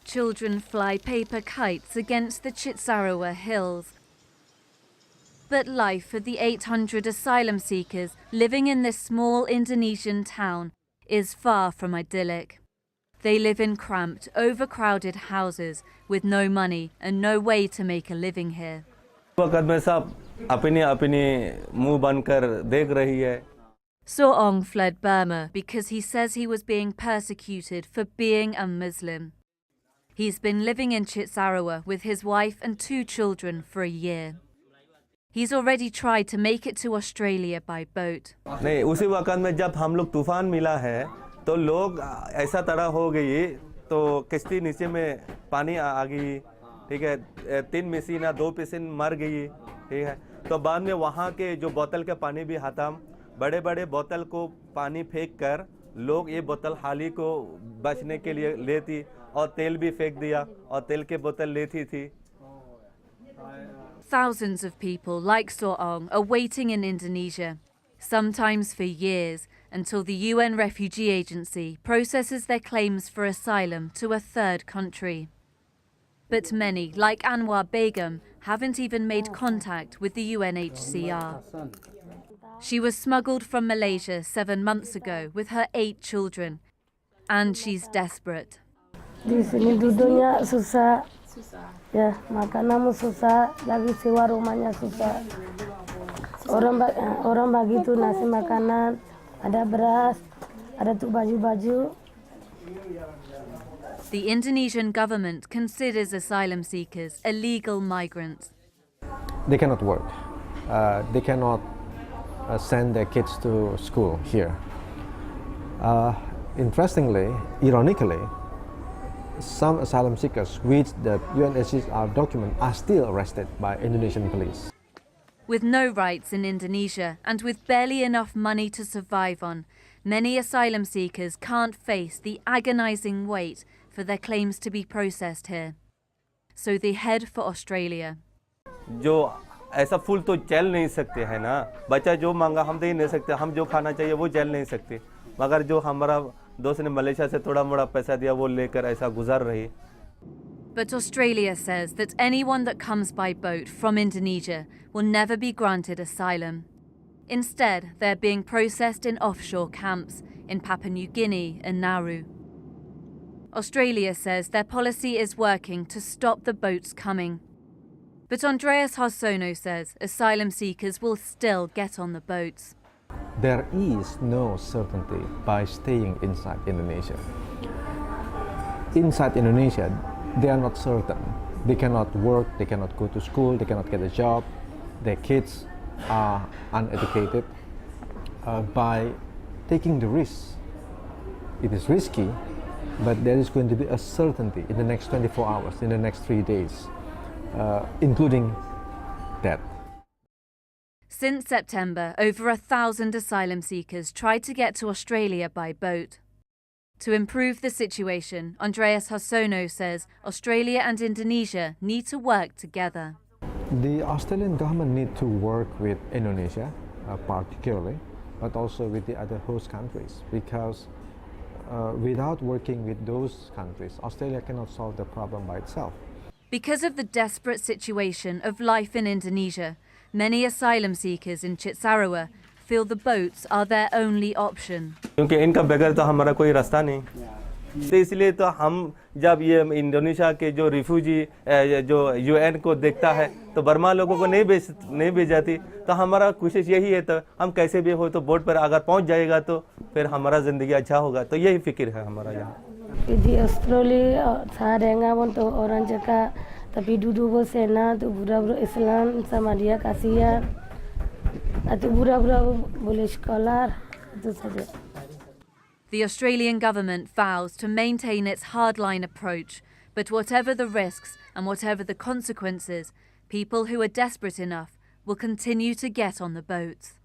Children fly paper kites against the Chitsarawa hills. But life for the 800 asylum seekers living in this small Indonesian town is far from idyllic. They live in cramped, overcrowded houses with no money and no way to make a living here. Soong fled Burma because he says he was being persecuted for being a Muslim. He's been living in Chitsarawa with his wife and 2 children for a year. He's already tried to make it to Australia by boat. नहीं उसी वक्त में जब हम लोग तूफान मिला है तो लोग ऐसा तरह हो गई तो किश्ती नीचे में पानी आ गई, ठीक है, 3 मिशीना 2 पिसिन मर गई, ठीक है। तो बाद में वहाँ के जो बोतल के पानी भी खत्म, बड़े-बड़े बोतल को पानी फेंक कर लोग ये बोतल खाली को बचने के लिए लेती और तेल भी फेंक दिया और तेल के बोतल लेती थी। Thousands of people like Soong are waiting in Indonesia, sometimes for years, until the UN Refugee Agency processes their claims for asylum to a third country. But many, like Anwar Begum, haven't even made contact with the UNHCR. She was smuggled from Malaysia 7 months ago with her 8 children, and she's desperate. Di sini duduknya susah, ya makananmu susah, lagi sewa rumahnya susah. Orang bagi tuh nasi makanan, ada beras, ada tuh baju-baju. The Indonesian government considers asylum seekers illegal migrants. They cannot work. They cannot send their kids to school here. Interestingly, ironically, some asylum seekers with the UNHCR document are still arrested by Indonesian police. With no rights in Indonesia and with barely enough money to survive on, many asylum seekers can't face the agonizing wait for their claims to be processed here. So they head for Australia. जो ऐसा फूल तो चल नहीं सकते है ना, बच्चा जो मांगा हम दे नहीं सकते, हम जो खाना चाहिए वो चल नहीं सकते, मगर जो हमारा दोस्त ने मलेशिया से थोड़ा मोड़ा पैसा दिया वो लेकर ऐसा गुजार रही. But Australia says that anyone that comes by boat from Indonesia will never be granted asylum. Instead, they're being processed in offshore camps in Papua New Guinea and Nauru. Australia says their policy is working to stop the boats coming. But Andreas Harsono says asylum seekers will still get on the boats. There is no certainty by staying inside Indonesia. Inside Indonesia, they are not certain. They cannot work, they cannot go to school, they cannot get a job. Their kids are uneducated. By taking the risk, it is risky, but there is going to be a certainty in the next 24 hours, in the next 3 days, including death. Since September, over 1,000 asylum seekers tried to get to Australia by boat. To improve the situation, Andreas Harsono says Australia and Indonesia need to work together. The Australian government needs to work with Indonesia, particularly, but also with the other host countries, because without working with those countries, Australia cannot solve the problem by itself. Because of the desperate situation of life in Indonesia, many asylum seekers in Chitsarawa feel the boats are their only option. क्योंकि इनका बगैर तो हमारा कोई रास्ता नहीं, तो इसलिए तो हम जब ये इंडोनेशिया के जो रिफ्यूजी जो यूएन को देखता है तो बर्मा लोगों को नहीं भेजाती, तो हमारा कोशिश यही है तो हम कैसे भी हो तो बोट पर अगर पहुंच जाएगा तो फिर हमारा ज़िंदगी अच्छा होगा, तो यही फिक्र है हमारा यहाँ. Di Australia saya untuk orang cakap, tapi duduk bersena tu budak-budak Islam sama dia kasihan. Atau budak-budak boleh sekolah, itu saja. The Australian government vows to maintain its hardline approach, but whatever the risks and whatever the consequences, people who are desperate enough will continue to get on the boats.